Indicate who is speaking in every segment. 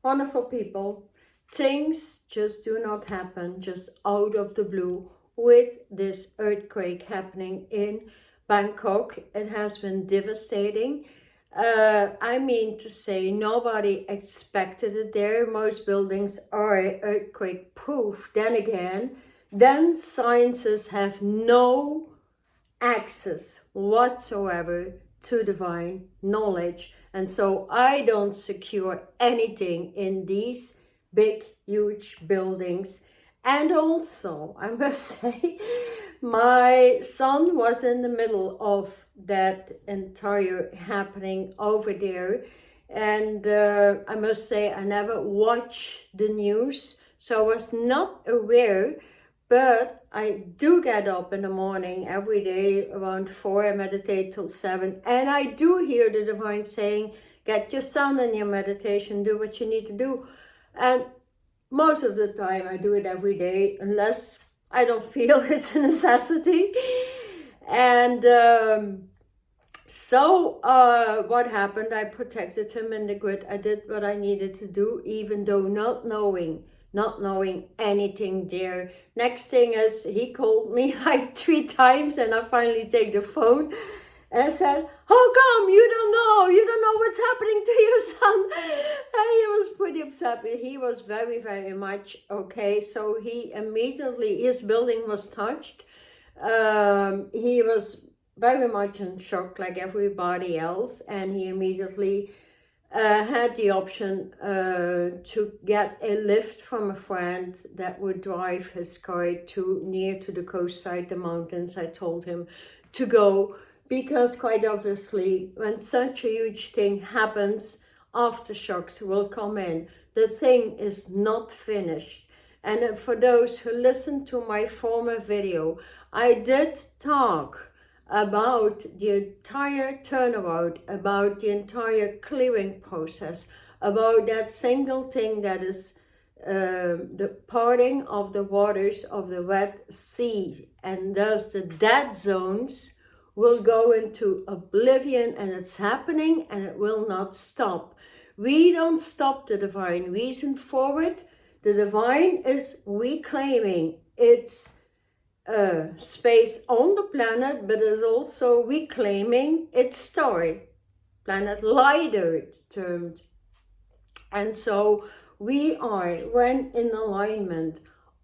Speaker 1: wonderful people. Things just do not happen just out of the blue with this earthquake happening in Bangkok. It has been devastating. I mean to say, nobody expected it there. Most buildings are earthquake proof. Then scientists have no access whatsoever to divine knowledge. And so I don't secure anything in these big, huge buildings. And also, I must say, my son was in the middle of that entire happening over there. And I must say, I never watched the news, so I was not aware. But I do get up in the morning every day around 4, I meditate till 7. And I do hear the divine saying, get your son in your meditation, do what you need to do. And most of the time I do it every day, unless I don't feel it's a necessity. And what happened? I protected him in the grid. I did what I needed to do, even though not knowing anything there. Next thing is, he called me like 3 times, and I finally take the phone and I said, how come you don't know what's happening to your son? And he was pretty upset, but he was very, very much okay. So he immediately, his building was touched. He was very much in shock like everybody else, and he immediately had the option to get a lift from a friend that would drive his car near to the coast side, the mountains. I told him to go, because quite obviously when such a huge thing happens, aftershocks will come in. The thing is not finished. And for those who listened to my former video, I did talk about the entire turnaround, about the entire clearing process, about that single thing that is the parting of the waters of the Red Sea, and thus the dead zones will go into oblivion, and it's happening and it will not stop. We don't stop the divine reason for it. The divine is reclaiming its space on the planet, but is also reclaiming its story. Planet lighter termed. And so we are, when in alignment,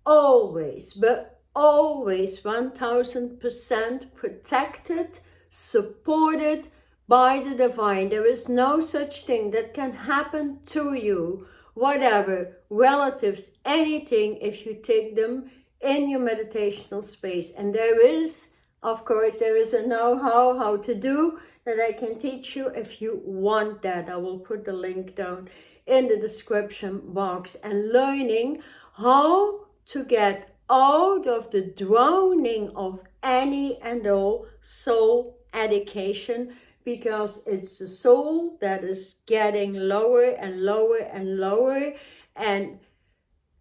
Speaker 1: always, but always 1000% protected, supported by the divine. There is no such thing that can happen to you, whatever, relatives, anything, if you take them in your meditational space. And there is, of course, there is a know-how how to do that I can teach you if you want that. I will put the link down in the description box. And learning how to get out of the drowning of any and all soul education, because it's the soul that is getting lower and lower and lower. And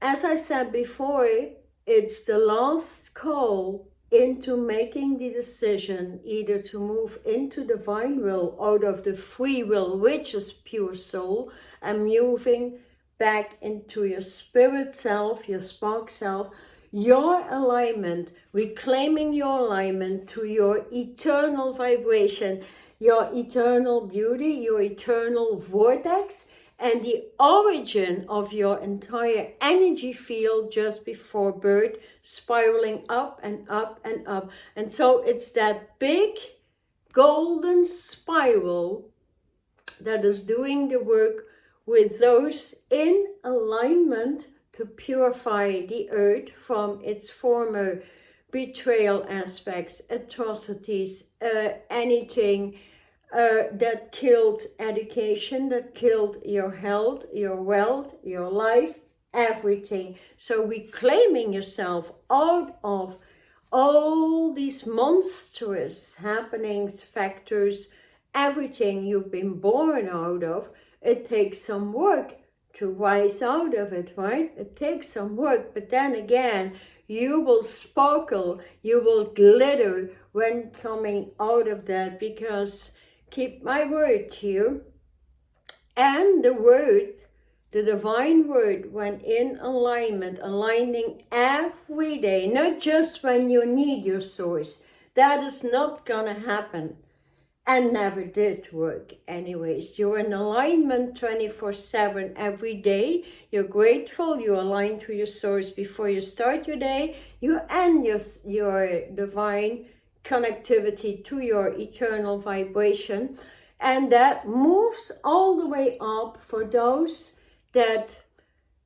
Speaker 1: as I said before, it's the last call into making the decision either to move into divine will out of the free will, which is pure soul, and moving back into your spirit self, your spark self, your alignment, reclaiming your alignment to your eternal vibration, your eternal beauty, your eternal vortex, and the origin of your entire energy field just before birth, spiraling up and up and up. And so it's that big golden spiral that is doing the work with those in alignment to purify the earth from its former betrayal aspects, atrocities, anything that killed education, that killed your health, your wealth, your life, everything. So reclaiming yourself out of all these monstrous happenings, factors, everything you've been born out of. It takes some work to rise out of it, right? It takes some work, but then again, you will sparkle, you will glitter when coming out of that, because keep my word here, and the word the divine word, when in alignment, aligning every day, not just when you need your source. That is not gonna happen, and never did work anyways. You're in alignment 24/7 every day. You're grateful, you align to your source before you start your day. You end your divine connectivity to your eternal vibration, and that moves all the way up for those that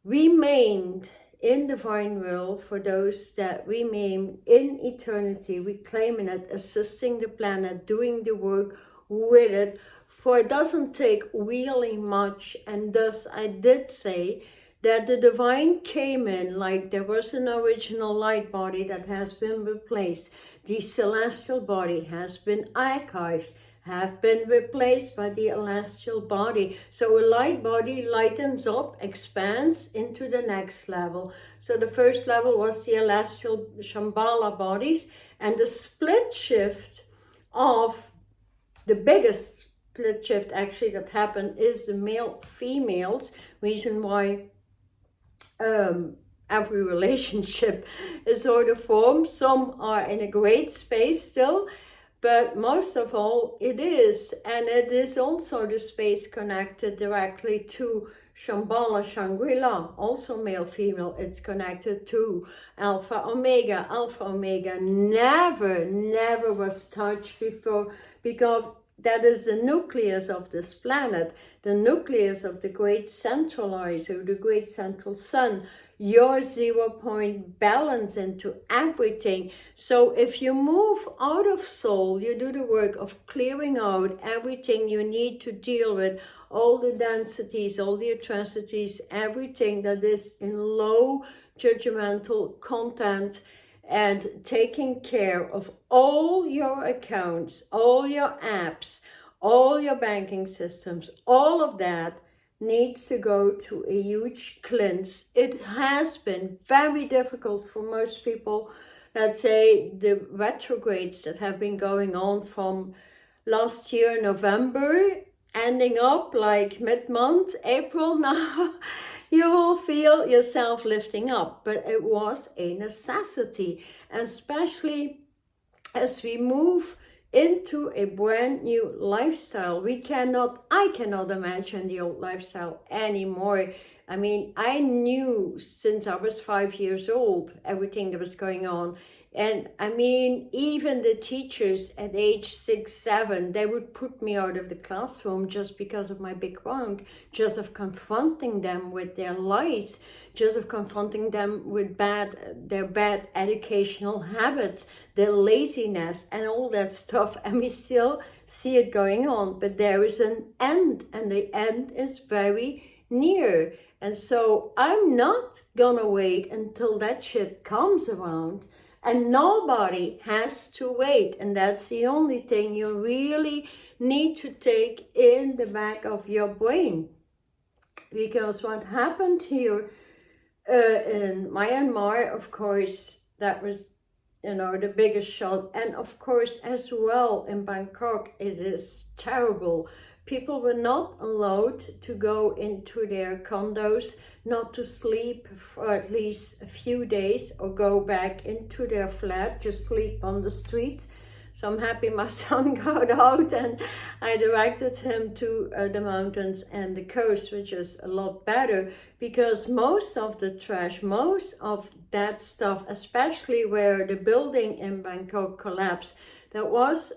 Speaker 1: remained in divine will, for those that remain in eternity, reclaiming it, assisting the planet, doing the work with it. For it doesn't take really much, and thus I did say that the divine came in like there was an original light body that has been replaced. The celestial body has been archived, have been replaced by the celestial body. So a light body lightens up, expands into the next level. So the first level was the celestial Shambhala bodies, and the split shift of the biggest split shift actually that happened is the male females. Reason why every relationship is sort of formed. Some are in a great space still, but most of all it is, and it is also the space connected directly to Shambhala, Shangri-La, also male, female. It's connected to Alpha, Omega. Alpha, Omega never was touched before, because that is the nucleus of this planet, the nucleus of the great centralizer, the great central sun, your 0 point balance into everything. So if you move out of soul, you do the work of clearing out everything you need to deal with, all the densities, all the atrocities, everything that is in low judgmental content, and taking care of all your accounts, all your apps, all your banking systems, all of that needs to go to a huge cleanse. It has been very difficult for most people. Let's say the retrogrades that have been going on from last year, November, ending up like mid-month, April now, you will feel yourself lifting up. But it was a necessity, especially as we move into a brand new lifestyle. I cannot imagine the old lifestyle anymore. I mean, I knew since I was 5 years old everything that was going on. And I mean, even the teachers at age 6, 7, they would put me out of the classroom just because of my background, just of confronting them with their lies, just of confronting them with their bad educational habits, their laziness and all that stuff. And we still see it going on, but there is an end, and the end is very near. And so I'm not gonna wait until that shit comes around. And nobody has to wait. And that's the only thing you really need to take in the back of your brain. Because what happened here in Myanmar, of course, that was, the biggest shot. And of course, as well in Bangkok, it is terrible. People were not allowed to go into their condos, not to sleep for at least a few days, or go back into their flat, just sleep on the streets. So I'm happy my son got out, and I directed him to the mountains and the coast, which is a lot better, because most of the trash, most of that stuff, especially where the building in Bangkok collapsed, that was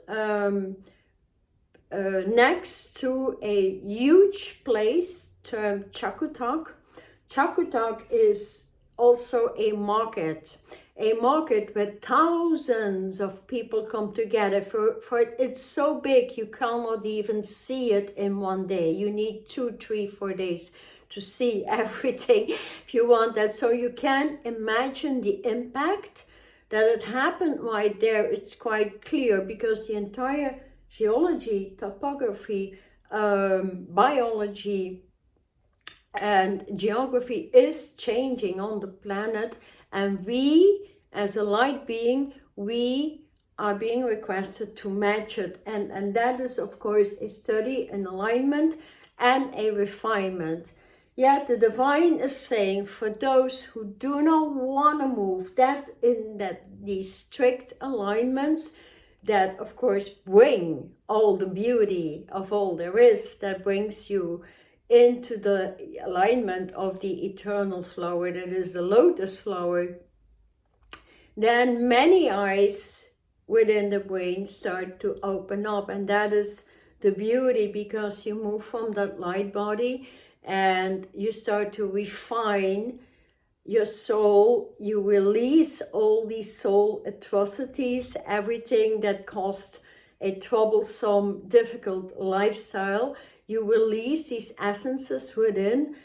Speaker 1: next to a huge place termed Chakutak. Chakutak is also a market where thousands of people come together. For it's so big you cannot even see it in one day. You need 2, 3, 4 days to see everything if you want that. So you can imagine the impact that it happened right there. It's quite clear, because the entire geology, topography, biology, and geography is changing on the planet, and we, as a light being, we are being requested to match it, and that is, of course, a study, an alignment, and a refinement. Yet the divine is saying, for those who do not want to move, that in that these strict alignments that of course bring all the beauty of all there is, that brings you into the alignment of the eternal flower that is the lotus flower, then many eyes within the brain start to open up. And that is the beauty, because you move from that light body and you start to refine your soul. You release all these soul atrocities, everything that caused a troublesome, difficult lifestyle. You release these essences within,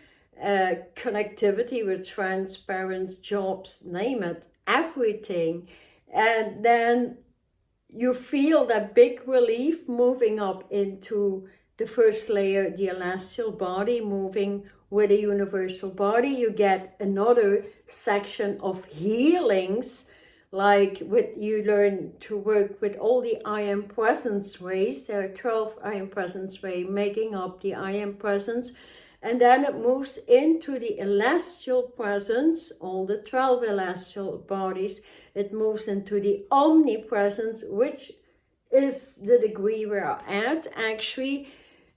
Speaker 1: connectivity with transparent jobs, name it, everything. And then you feel that big relief moving up into the first layer, the celestial body, moving with a universal body. You get another section of healings, like with you learn to work with all the I am presence ways. There are 12 I am presence ways making up the I am presence. And then it moves into the celestial presence, all the 12 celestial bodies. It moves into the omnipresence, which is the degree we're at actually.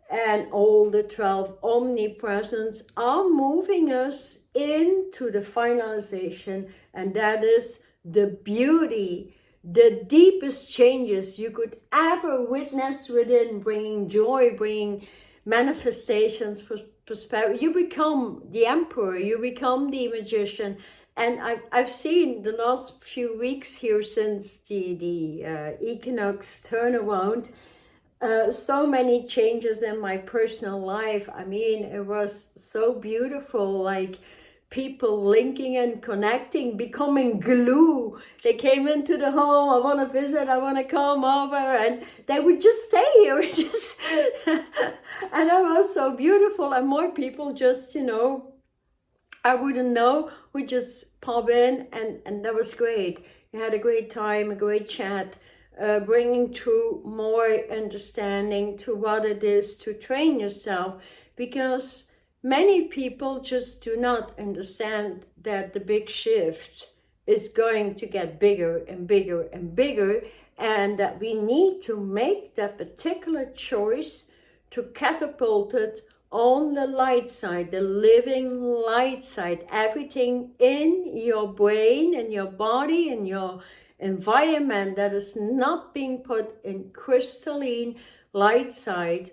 Speaker 1: And all the 12 omnipresence are moving us into the finalization. And that is the beauty, the deepest changes you could ever witness within, bringing joy, bringing manifestations, prosperity. You become the emperor, you become the magician. And I've seen the last few weeks here since the equinox turnaround, so many changes in my personal life. I mean, it was so beautiful, like people linking and connecting, becoming glue. They came into the home, I want to visit, I want to come over, and they would just stay here. Just and that was so beautiful. And more people just, I wouldn't know, would just pop in, and that was great. We had a great time, a great chat, bringing to more understanding to what it is to train yourself, because many people just do not understand that the big shift is going to get bigger and bigger and bigger, and that we need to make that particular choice to catapult it on the light side, the living light side. Everything in your brain, in your body, in your environment that is not being put in crystalline light side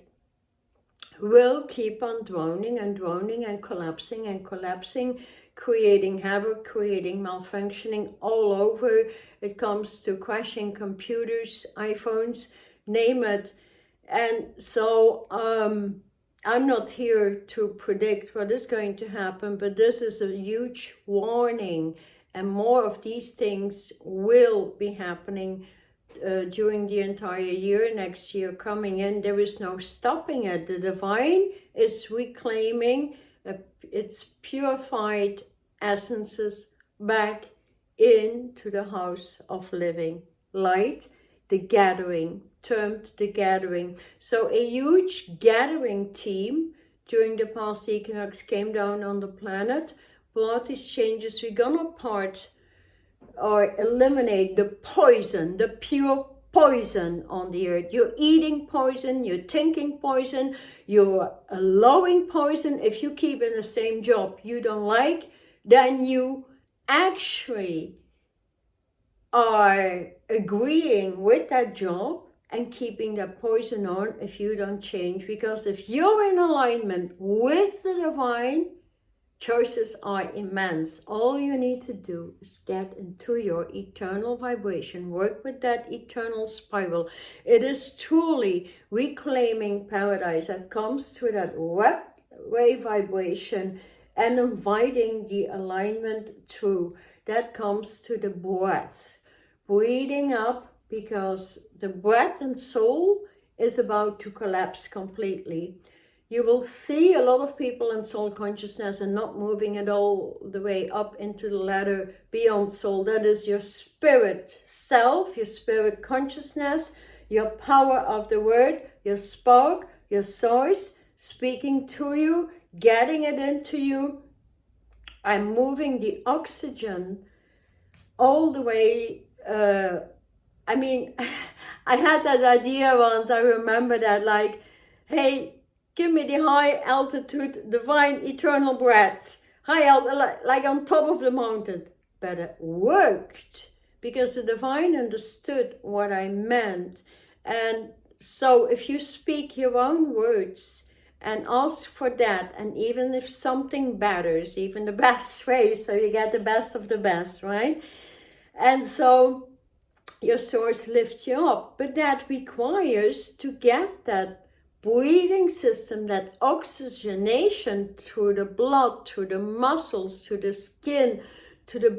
Speaker 1: will keep on droning and droning and collapsing, creating havoc, creating malfunctioning all over. It comes to crashing computers, iPhones, name it. And so I'm not here to predict what is going to happen, but this is a huge warning, and more of these things will be happening during the entire year, next year coming in. There is no stopping it. The divine is reclaiming its purified essences back into the house of living light, the gathering, termed the gathering. So a huge gathering team during the past equinox came down on the planet, brought these changes. We're gonna part or eliminate the poison, the pure poison on the earth. You're eating poison, you're thinking poison, you're allowing poison. If you keep in the same job you don't like, then you actually are agreeing with that job and keeping that poison on if you don't change. Because if you're in alignment with the divine, choices are immense. All you need to do is get into your eternal vibration, work with that eternal spiral. It is truly reclaiming paradise that comes through that wave vibration and inviting the alignment through. That comes to the breath. Breathing up, because the breath and soul is about to collapse completely. You will see a lot of people in soul consciousness and not moving at all the way up into the ladder beyond soul. That is your spirit self, your spirit consciousness, your power of the word, your spark, your source speaking to you. getting it into you. I'm moving the oxygen all the way. I mean, I had that idea once, I remember that, like, hey, give me the high altitude, divine, eternal breath. Like on top of the mountain. But it worked because the divine understood what I meant. And so if you speak your own words and ask for that, and even if something batters, even the best way, so you get the best of the best, right? And so your source lifts you up. But that requires to get that breathing system, that oxygenation through the blood, through the muscles, to the skin, to the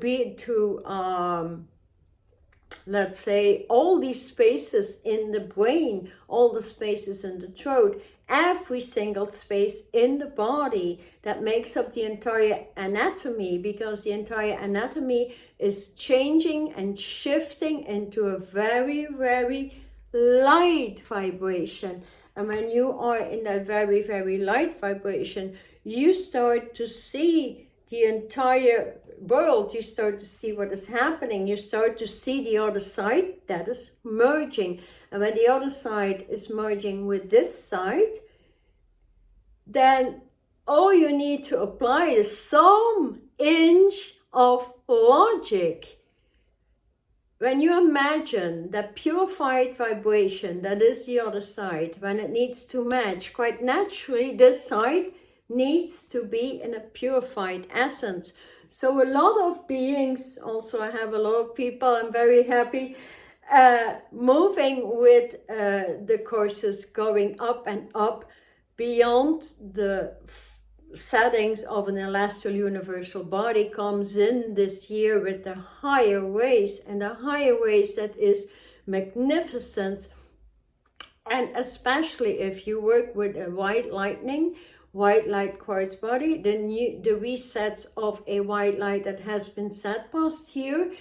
Speaker 1: let's say all these spaces in the brain, all the spaces in the throat, every single space in the body that makes up the entire anatomy, because the entire anatomy is changing and shifting into a very, very light vibration. And when you are in that very, very light vibration, you start to see the entire world, you start to see what is happening, you start to see the other side that is merging. And when the other side is merging with this side, then all you need to apply is some inch of logic. When you imagine that purified vibration that is the other side, when it needs to match, quite naturally this side needs to be in a purified essence. So a lot of beings, also I have a lot of people, I'm very happy, moving with the courses, going up and up beyond the settings of an celestial universal body, comes in this year with the higher ways, and the higher ways that is magnificent. And especially if you work with a white light quartz body, the resets of a white light that has been set past year,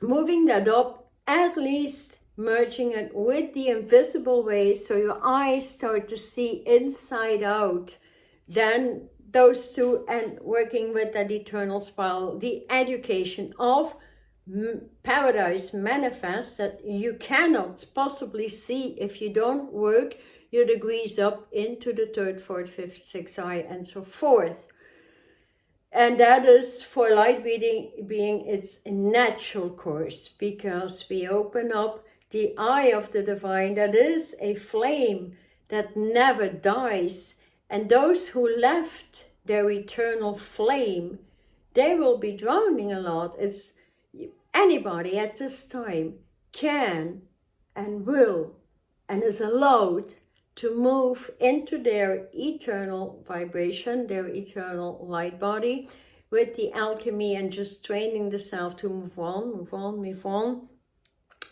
Speaker 1: moving that up, at least merging it with the invisible ways, so your eyes start to see inside out. Then those two, and working with that eternal spiral, the education of paradise manifests that you cannot possibly see if you don't work your degrees up into the third, fourth, fifth, sixth eye, and so forth. And that is, for light being, it's a natural course, because we open up the eye of the divine, that is a flame that never dies. And those who left their eternal flame, they will be drowning a lot. It's anybody at this time can and will and is allowed to move into their eternal vibration, their eternal light body, with the alchemy, and just training the self to move on.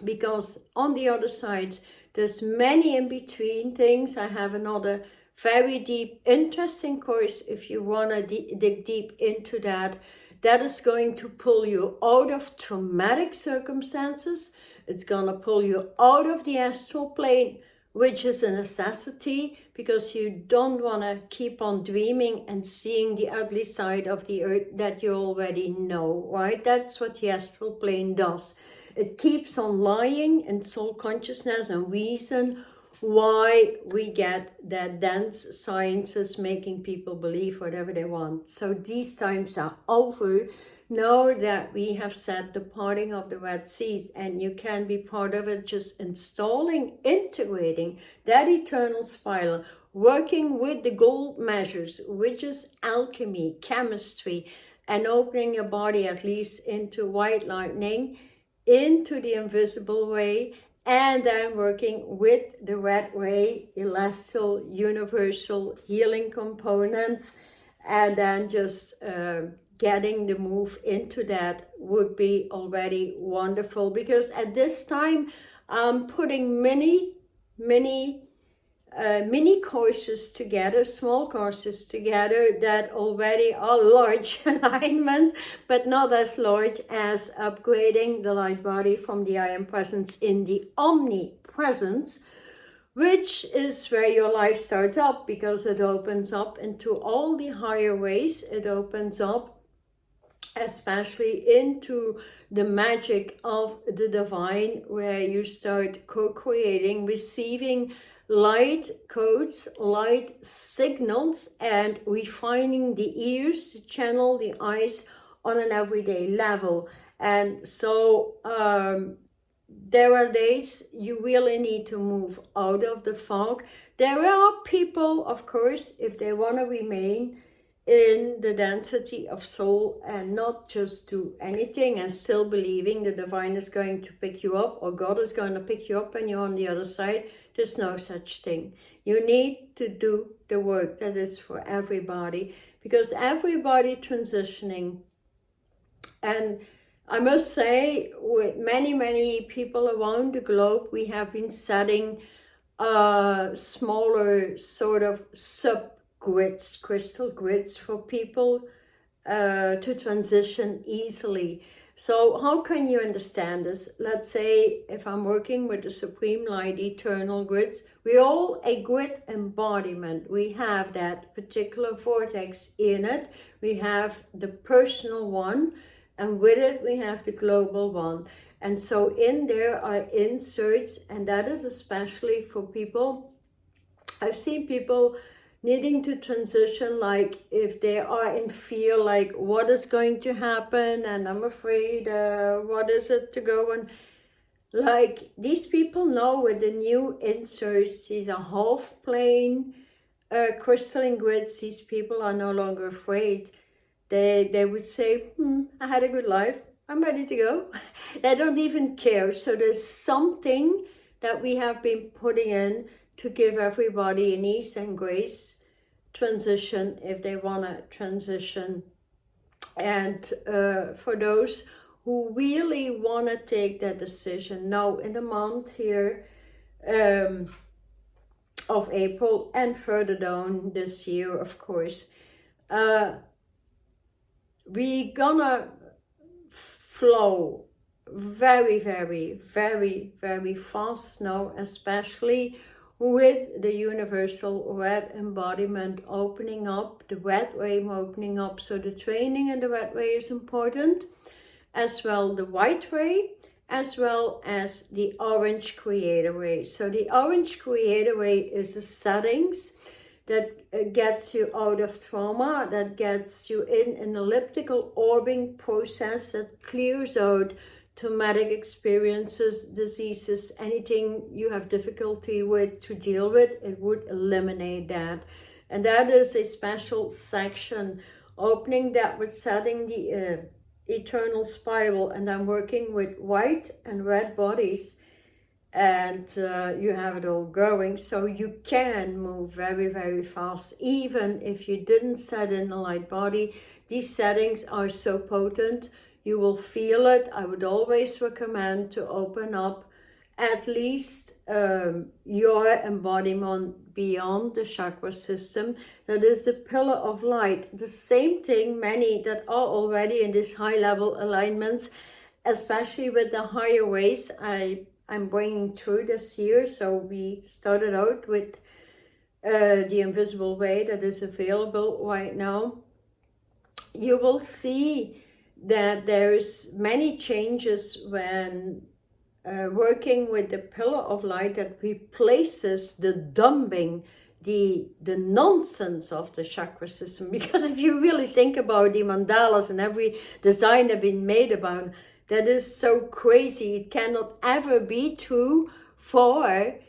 Speaker 1: Because on the other side, there's many in between things. I have another very deep, interesting course if you want to dig deep into that. That is going to pull you out of traumatic circumstances. It's going to pull you out of the astral plane, which is a necessity, because you don't want to keep on dreaming and seeing the ugly side of the earth that you already know, right? That's what the astral plane does. It keeps on lying in soul consciousness and reason why we get that dense sciences making people believe whatever they want. So these times are over. Know that we have said the parting of the Red Seas, and you can be part of it, just installing, integrating that eternal spiral, working with the gold measures, which is alchemy, chemistry, and opening your body at least into white lightning, into the invisible way, and then working with the red ray, celestial, universal healing components, and then just getting the move into that would be already wonderful. Because at this time I'm putting many courses together, small courses together, that already are large alignments, but not as large as upgrading the light body from the I Am Presence in the omnipresence, which is where your life starts up, because it opens up into all the higher ways. It opens up especially into the magic of the divine, where you start co-creating, receiving light codes, light signals, and refining the ears to channel the eyes on an everyday level. And so there are days you really need to move out of the fog. There are people, of course, if they want to remain in the density of soul and not just do anything and still believing the divine is going to pick you up or God is going to pick you up and you're on the other side, there's no such thing. You need to do the work that is for everybody, because everybody transitioning. And I must say, with many people around the globe, we have been setting smaller sort of sub-grids, crystal grids for people to transition easily. So how can you understand this? Let's say if I'm working with the Supreme Light Eternal grids, we all a grid embodiment. We have that particular vortex in it. We have the personal one, and with it we have the global one. And so in there are inserts, and that is especially for people. I've seen people needing to transition, like if they are in fear, like what is going to happen, and I'm afraid, what is it to go on? Like these people know with the new inserts, these are half plane crystalline grids, these people are no longer afraid. They would say, I had a good life, I'm ready to go. They don't even care. So there's something that we have been putting in to give everybody an ease and grace transition if they want to transition. And for those who really want to take that decision, now in the month here of April and further down this year, of course, we gonna flow very fast now, especially with the universal red embodiment opening up, the red wave opening up. So the training in the red way is important, as well the white way, as well as the orange creator way. So the orange creator way is the settings that gets you out of trauma, that gets you in an elliptical orbing process that clears out traumatic experiences, diseases, anything you have difficulty with to deal with. It would eliminate that. And that is a special section, opening that with setting the eternal spiral. And I'm working with white and red bodies, and you have it all going, so you can move very fast. Even if you didn't set in the light body, these settings are so potent, you will feel it. I would always recommend to open up at least your embodiment beyond the chakra system. That is the pillar of light. The same thing, many that are already in this high level alignments, especially with the higher ways, I'm bringing through this year. So we started out with the invisible way that is available right now. You will see that there's many changes when working with the pillar of light that replaces the dumping, the nonsense of the chakra system. Because if you really think about the mandalas and every design that been made about, that is so crazy. It cannot ever be true, for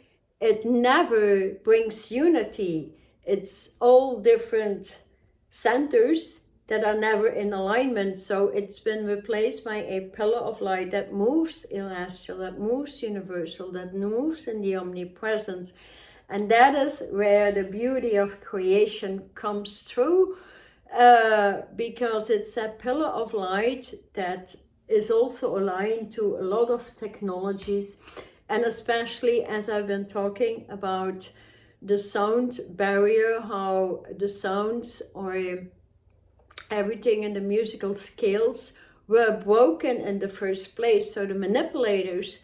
Speaker 1: it never brings unity. It's all different centers that are never in alignment. So it's been replaced by a pillar of light that moves celestial, that moves universal, that moves in the omnipresence. And that is where the beauty of creation comes through, because it's a pillar of light that is also aligned to a lot of technologies, and especially as I've been talking about the sound barrier, how the sounds or everything in the musical scales were broken in the first place. So the manipulators,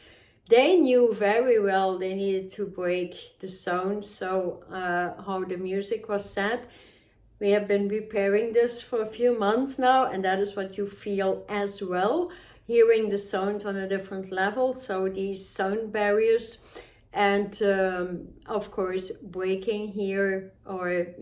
Speaker 1: they knew very well they needed to break the sound, so how the music was set. We have been preparing this for a few months now, and that is what you feel as well, hearing the sounds on a different level. So these sound barriers, and of course breaking here, or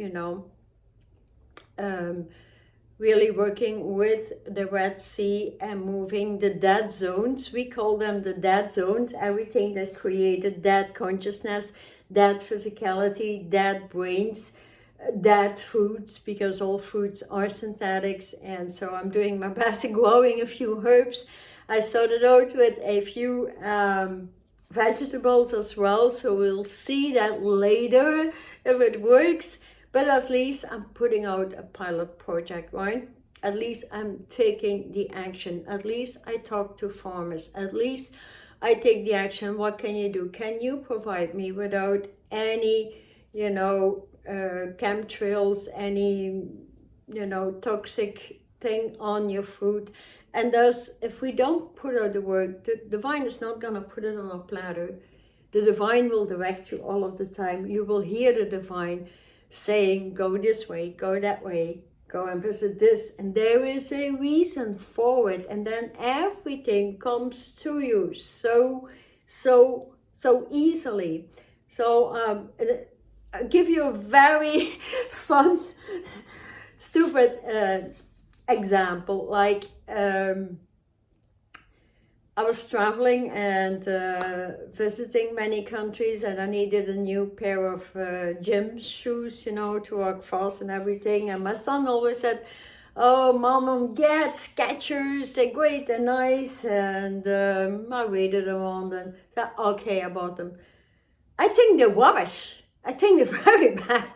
Speaker 1: really working with the Red Sea and moving the dead zones. We call them the dead zones, everything that created dead consciousness, dead physicality, dead brains, dead foods, because all foods are synthetics. And so I'm doing my best growing a few herbs. I started out with a few vegetables as well, so we'll see that later if it works. But at least I'm putting out a pilot project, right? At least I'm taking the action. At least I talk to farmers. At least I take the action. What can you do? Can you provide me without any, chemtrails, any, toxic thing on your food? And thus, if we don't put out the work, the divine is not going to put it on a platter. The divine will direct you all of the time. You will hear the divine saying, go this way, go that way, go and visit this. And there is a reason for it. And then everything comes to you so easily. So I'll give you a very fun, stupid example. Like, I was traveling and visiting many countries, and I needed a new pair of gym shoes, to walk fast and everything. And my son always said, oh, Mom, get Skechers, they're great, they're nice. And I waited around and said, okay, I bought them. I think they're rubbish. I think they're very bad.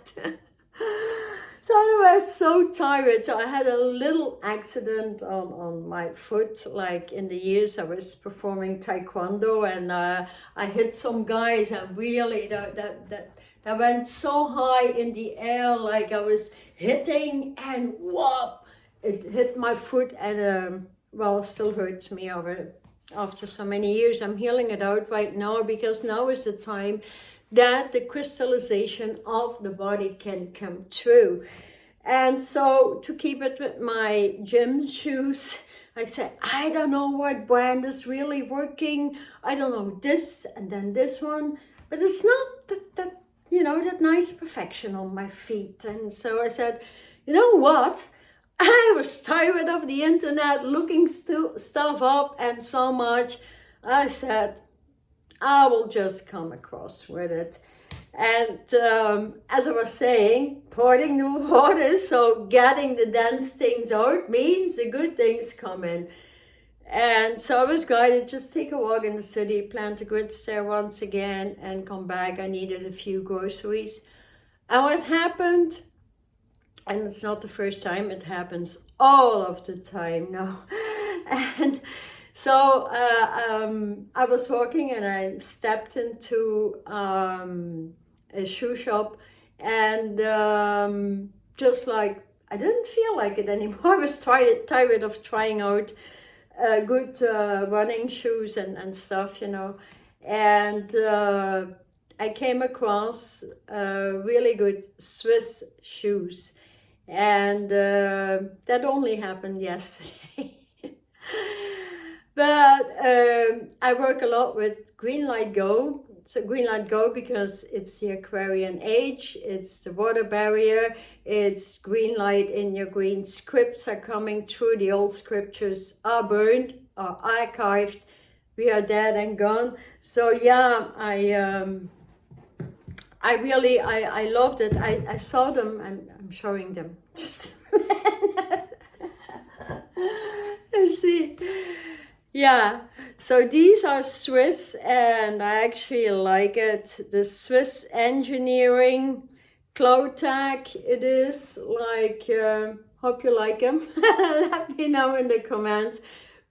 Speaker 1: So I was so tired. So I had a little accident on my foot. Like in the years I was performing taekwondo, and I hit some guys, and really that went so high in the air, like I was hitting, and whoop, it hit my foot, and it still hurts me after so many years. I'm healing it out right now, because now is the time that the crystallization of the body can come true. And so to keep it with my gym shoes, I said, I don't know what brand is really working. I don't know this and then this one, but it's not that nice perfection on my feet. And so I said, you know what? I was tired of the internet looking stuff up and so much. I said, I will just come across with it. And as I was saying, parting new waters, so getting the dense things out means the good things come in. And so I was guided, just take a walk in the city, plant a grits there once again, and come back. I needed a few groceries. And what happened, and it's not the first time, it happens all of the time now. And so I was walking, and I stepped into a shoe shop, and just like, I didn't feel like it anymore. I was tired of trying out good running shoes and stuff, and I came across really good Swiss shoes, and that only happened yesterday. But I work a lot with Green Light Go. So Green Light Go because it's the Aquarian age, it's the water barrier, it's green light in your green. Scripts are coming through, the old scriptures are burned, are archived, we are dead and gone. So yeah, I loved it. I saw them, and I'm showing them. See. Yeah, so these are Swiss, and I actually like it. The Swiss engineering cloud tag, it is like, hope you like them. Let me know in the comments.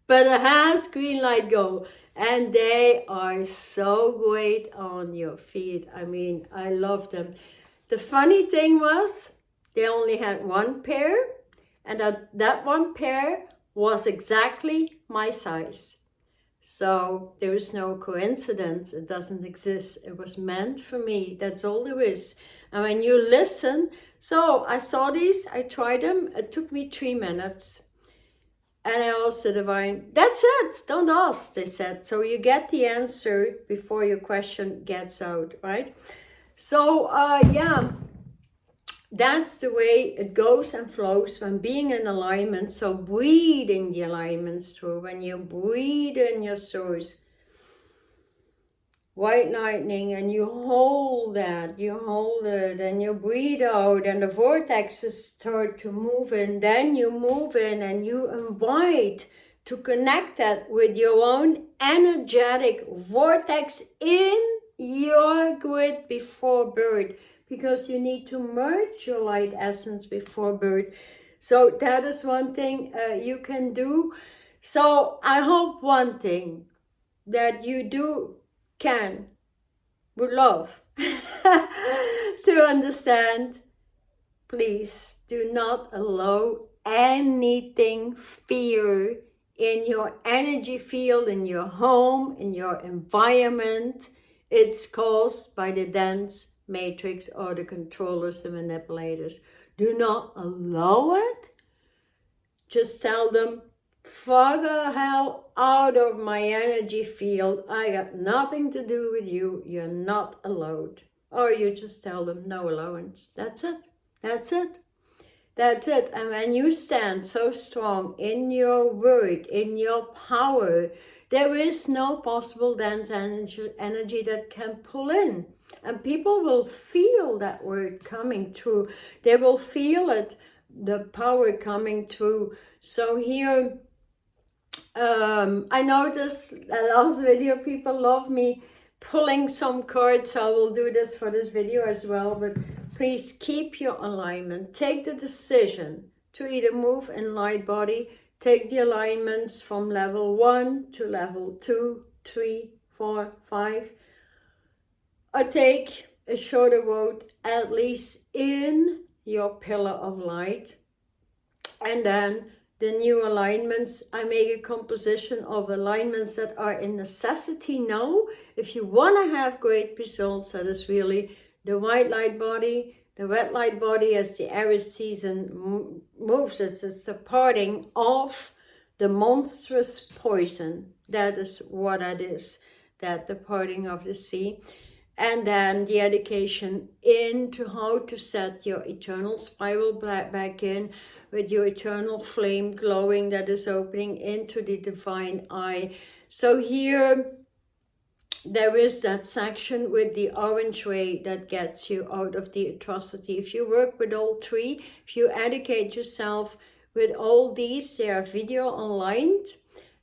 Speaker 1: But it has Green Light Go, and they are so great on your feet. I mean, I love them. The funny thing was, they only had one pair, and that one pair was exactly my size. So there is no coincidence. It doesn't exist. It was meant for me. That's all there is. And when you listen, so I saw these, I tried them. It took me 3 minutes. And I asked the divine, that's it, don't ask, they said. So you get the answer before your question gets out, right? So yeah, that's the way it goes and flows when being in alignment. So breathing the alignments through, when you breathe in your source, white lightning, and you hold that, you hold it, and you breathe out, and the vortexes start to move in. Then you move in and you invite to connect that with your own energetic vortex in your grid before birth, because you need to merge your light essence before birth. So that is one thing you can do. So I hope one thing that you would love to understand. Please do not allow anything fear in your energy field, in your home, in your environment. It's caused by the dense matrix or the controllers, the manipulators. Do not allow it. Just tell them, fuck the hell out of my energy field. I got nothing to do with you. You're not allowed. Or you just tell them no allowance. That's it. That's it. That's it. And when you stand so strong in your word, in your power, there is no possible dense energy that can pull in. And people will feel that word coming through. They will feel it, the power coming through. So here, I noticed the last video, people love me pulling some cards. So I will do this for this video as well. But please keep your alignment. Take the decision to either move in light body. Take the alignments from level 1 to level 2, 3, 4, 5. Or take a shorter road, at least in your pillar of light. And then the new alignments, I make a composition of alignments that are in necessity now. If you want to have great results, that is really the white light body, the red light body. As the Aries season moves, it's the parting of the monstrous poison. That is what it is, that the parting of the sea. And then the education into how to set your eternal spiral back in, with your eternal flame glowing that is opening into the divine eye. So here there is that section with the orange ray that gets you out of the atrocity. If you work with all three, if you educate yourself with all these, they are video online.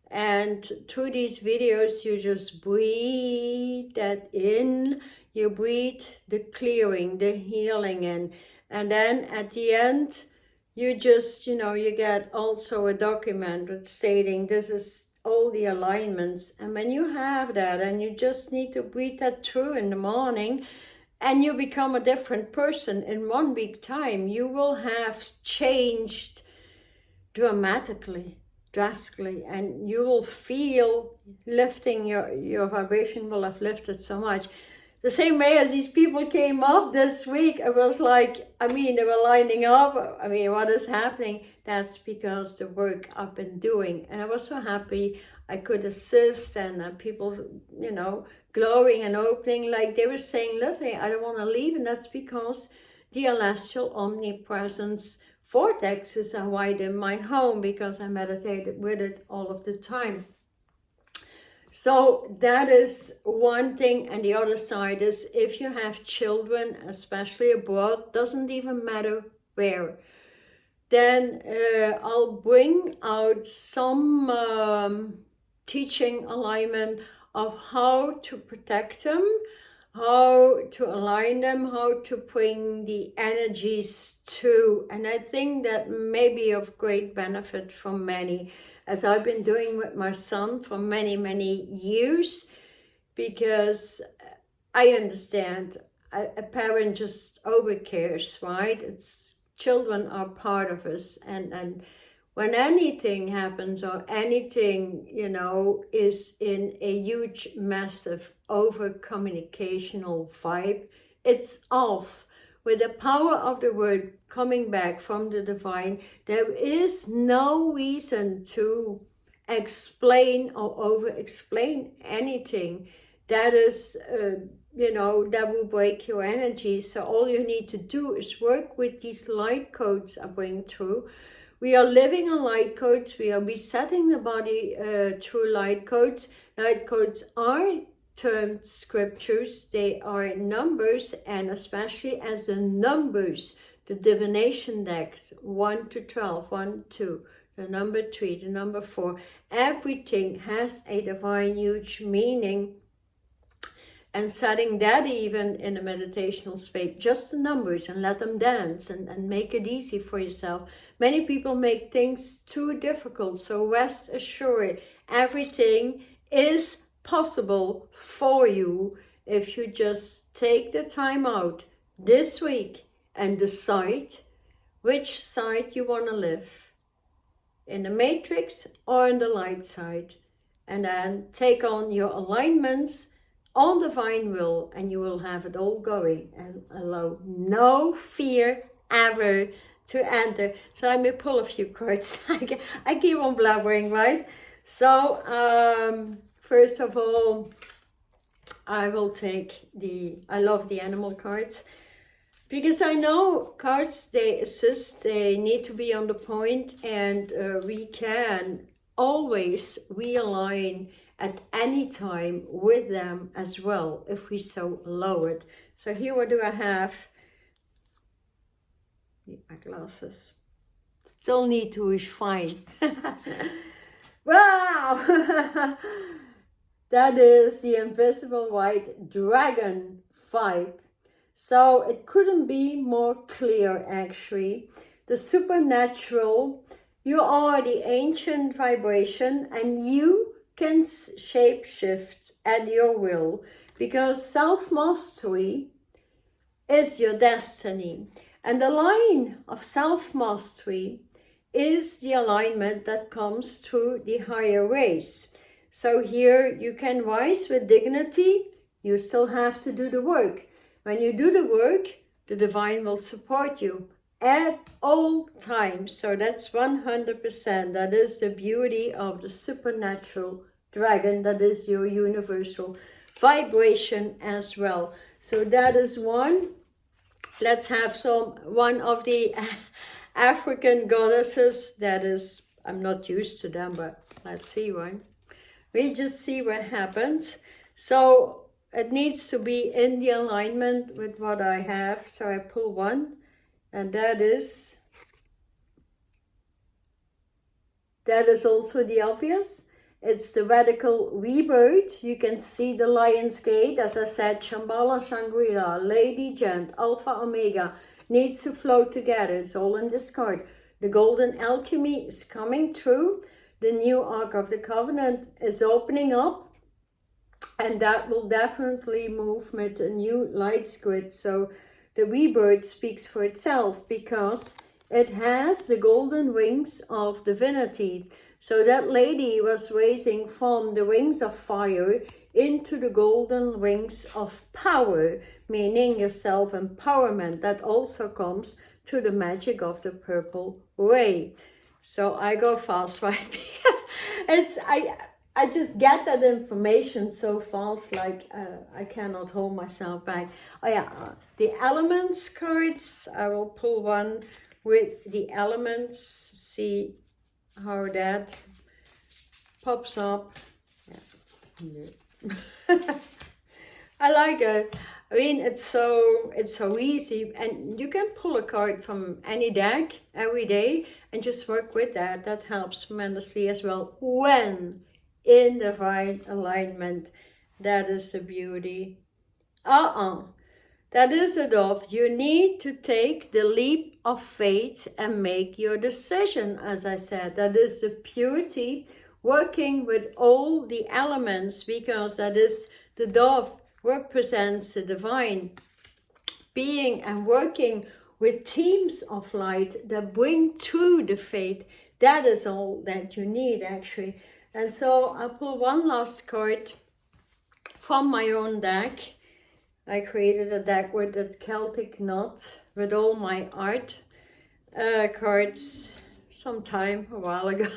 Speaker 1: And through these videos, you just breathe that in. You breathe the clearing, the healing in. And then at the end, you just, you get also a document with stating this is all the alignments. And when you have that, and you just need to breathe that through in the morning, and you become a different person in 1 week time, you will have changed drastically, and you will feel lifting, your vibration will have lifted so much. The same way as these people came up this week, it was like, they were lining up. What is happening? That's because the work I've been doing. And I was so happy I could assist, and people, glowing and opening, like they were saying, literally, I don't want to leave. And that's because the celestial omnipresence vortexes are wide in my home, because I meditated with it all of the time. So that is one thing. And the other side is, if you have children, especially abroad, doesn't even matter where, then I'll bring out some teaching alignment of how to protect them, how to align them, how to bring the energies through. And I think that may be of great benefit for many, as I've been doing with my son for many, many years, because I understand a parent just overcares, right? Children are part of us, and when anything happens or anything, you know, is in a huge, massive over communicational vibe, it's off. With the power of the word coming back from the divine, there is no reason to explain or over explain anything that is, you know, that will break your energy. So all you need to do is work with these light codes I bring through. We are living on light codes. We are resetting the body through light codes. Light codes are termed scriptures. They are numbers, and especially as the numbers, the divination decks, 1 to 12, 1, 2, the number 3, the number 4. Everything has a divine huge meaning. And setting that even in a meditational space, just the numbers, and let them dance and make it easy for yourself. Many people make things too difficult, so rest assured, everything is possible for you if you just take the time out this week and decide which side you want to live, in the matrix or in the light side, and then take on your alignments on divine will, and you will have it all going and allow no fear ever to enter. So let me pull a few cards. I keep on blabbering, right? So first of all, I will take I love the animal cards, because I know cards, they assist, they need to be on the point, and we can always realign at any time with them as well, if we so allow it. So here, what do I have? Need my glasses. Still need to refine. Wow! That is the invisible white dragon vibe. So it couldn't be more clear, actually. The supernatural, you are the ancient vibration, and you can shape shift at your will, because self-mastery is your destiny. And the line of self-mastery is the alignment that comes through the higher race. So here you can rise with dignity. You still have to do the work. When you do the work, the divine will support you at all times. So that's 100%. That is the beauty of the supernatural dragon. That is your universal vibration as well. So that is one. Let's have one of the African goddesses. That is, I'm not used to them, but let's see one. We just see what happens. So it needs to be in the alignment with what I have. So I pull one, and that is also the obvious. It's the radical rebirth. You can see the lion's gate. As I said, Shambhala, Shangri-La, Lady, Gent, Alpha, Omega needs to flow together. It's all in this card. The golden alchemy is coming through. The new Ark of the Covenant is opening up. And that will definitely move with a new light grid. So the rebirth speaks for itself, because it has the golden wings of divinity. So that lady was raising from the wings of fire into the golden wings of power, meaning your self-empowerment. That also comes to the magic of the purple ray. So I go fast, right? Because I just get that information so fast, like I cannot hold myself back. Oh yeah, the elements cards. I will pull one with the elements. See how that pops up. Yeah. I like it. I mean, it's so easy, and you can pull a card from any deck every day and just work with that. That helps tremendously as well when in divine alignment. That is the beauty. That is it of. You need to take the leap of faith and make your decision. As I said, that is the purity, working with all the elements, because that is the dove represents the divine being, and working with teams of light that bring through the faith That is all that you need, actually. And so I pull one last card from my own deck. I created a deck with a Celtic knot with all my art cards sometime a while ago.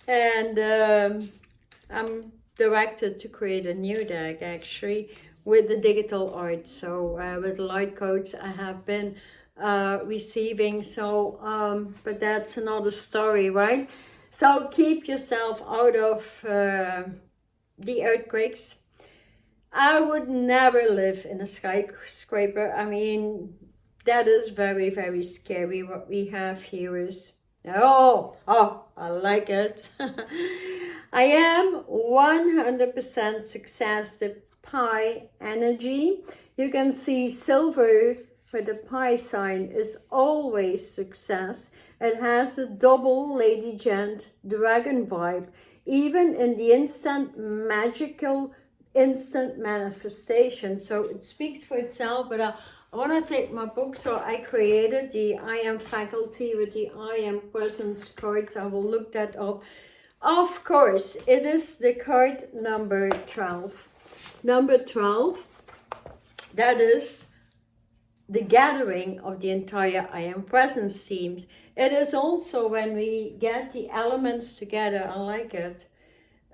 Speaker 1: And I'm directed to create a new deck, actually, with the digital art. So with light codes I have been receiving. So, but that's another story, right? So keep yourself out of the earthquakes. I would never live in a skyscraper. I mean, that is very, very scary. What we have here is, oh, I like it. I am 100% success, the pi energy. You can see silver with the pi sign is always success. It has a double Lady Gent dragon vibe, even in the instant magical instant manifestation. So it speaks for itself. But I want to take my book. So I created the I Am faculty with the I Am presence cards. I will look that up. Of course, it is the card number 12. Number 12, that is the gathering of the entire I Am presence themes. It is also when we get the elements together, I like it,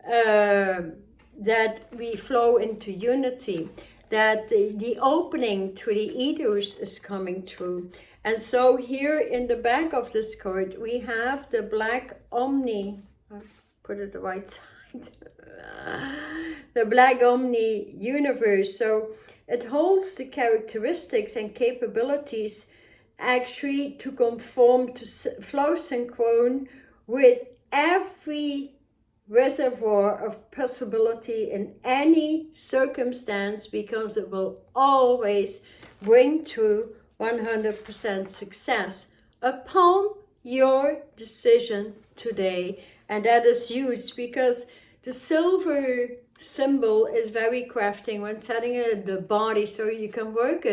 Speaker 1: that we flow into unity, that the opening to the ethers is coming through. And so here in the back of this card, we have the black omni, I'll put it the right side, the black omni universe. So it holds the characteristics and capabilities actually to conform to flow synchrone with every reservoir of possibility in any circumstance, because it will always bring to 100% success upon your decision today. And that is huge, because the silver symbol is very crafting when setting it in the body, so you can work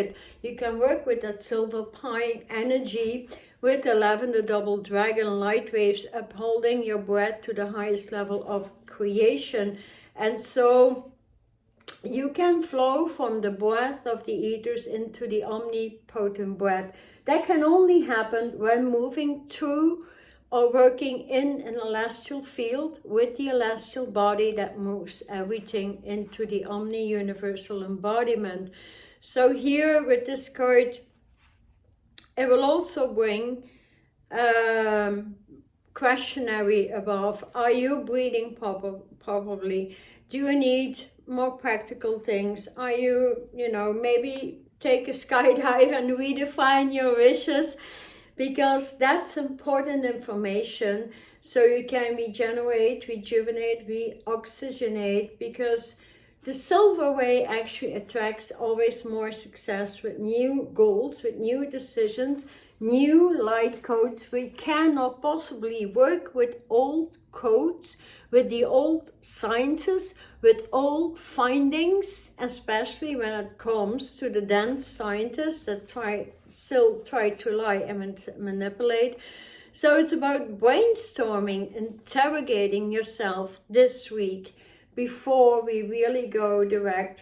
Speaker 1: with that silver pi energy with the lavender double dragon light waves, upholding your breath to the highest level of creation. And so you can flow from the breath of the ethers into the omnipotent breath. That can only happen when moving through or working in an celestial field with the celestial body that moves everything into the omni-universal embodiment. So here with this card, it will also bring questionary above. Are you breathing properly? Do you need more practical things? Are you, maybe take a skydive and redefine your wishes? Because that's important information, so you can regenerate, rejuvenate, reoxygenate, because the silver way actually attracts always more success with new goals, with new decisions, new light codes. We cannot possibly work with old codes, with the old sciences, with old findings, especially when it comes to the dense scientists that still try to lie and manipulate. So it's about brainstorming, interrogating yourself this week before we really go direct,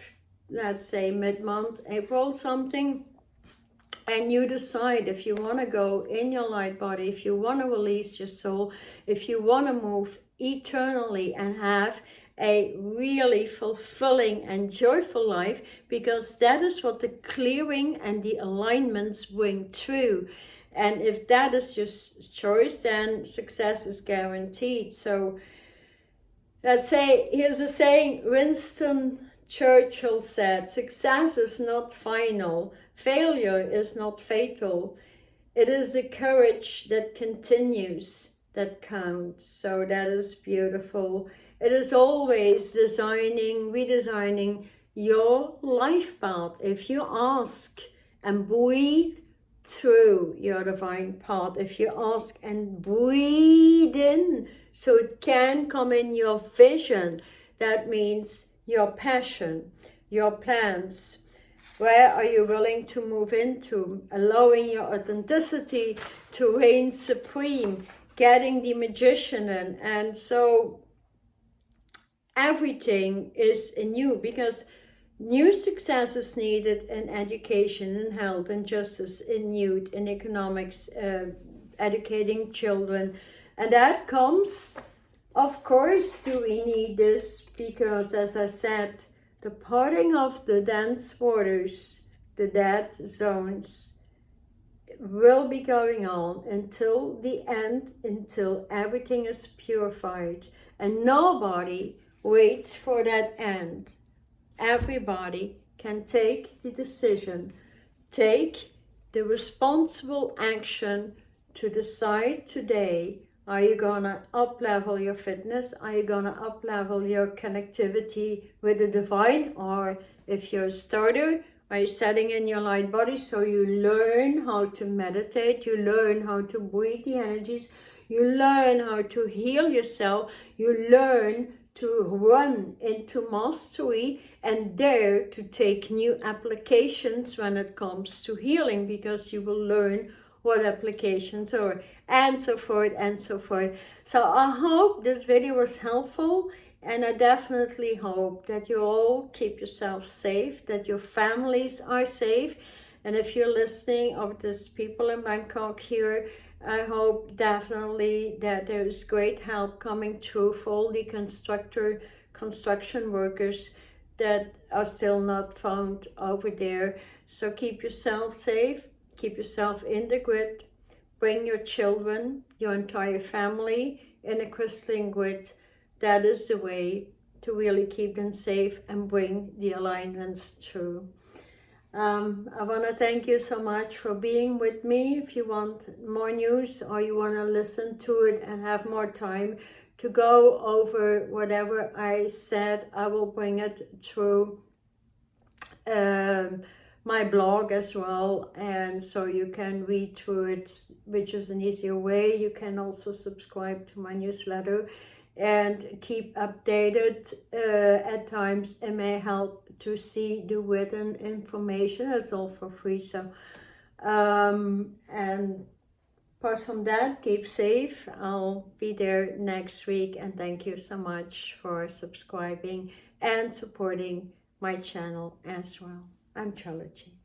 Speaker 1: let's say mid-month, April something, and you decide if you want to go in your light body, if you want to release your soul, if you want to move eternally and have a really fulfilling and joyful life, because that is what the clearing and the alignments bring true. And if that is your choice, then success is guaranteed. So let's say, here's a saying Winston Churchill said, success is not final, failure is not fatal. It is the courage that continues that counts. So that is beautiful. It is always redesigning your life path. If you ask and breathe through your divine path, if you ask and breathe in so it can come in your vision, that means your passion, your plans. Where are you willing to move into? Allowing your authenticity to reign supreme. getting the magician in. And so everything is new, because new success is needed in education, in health, in justice, in youth, in economics, educating children. And that comes, of course, do we need this? Because, as I said, the parting of the dense waters, the dead zones, will be going on until the end, until everything is purified. And nobody waits for that end. Everybody can take the decision, take the responsible action to decide today, are you gonna up-level your fitness? Are you gonna up-level your connectivity with the divine? Or if you're a starter, are you setting in your light body? So you learn how to meditate, you learn how to breathe the energies, you learn how to heal yourself, you learn to run into mastery and dare to take new applications when it comes to healing, because you will learn what applications are, and so forth and so forth. So I hope this video was helpful, and I definitely hope that you all keep yourself safe, that your families are safe. And if you're listening, of these people in Bangkok here, I hope definitely that there is great help coming through for all the construction workers that are still not found over there. So keep yourself safe, keep yourself in the grid, bring your children, your entire family in a crystalline grid. That is the way to really keep them safe and bring the alignments through. I want to thank you so much for being with me. If you want more news, or you want to listen to it and have more time to go over whatever I said, I will bring it through my blog as well, and so you can read through it, which is an easier way. You can also subscribe to my newsletter and keep updated. At times it may help to see the written information. It's all for free. So and apart from that, keep safe. I'll be there next week, and thank you so much for subscribing and supporting my channel as well. I'm Trilogy.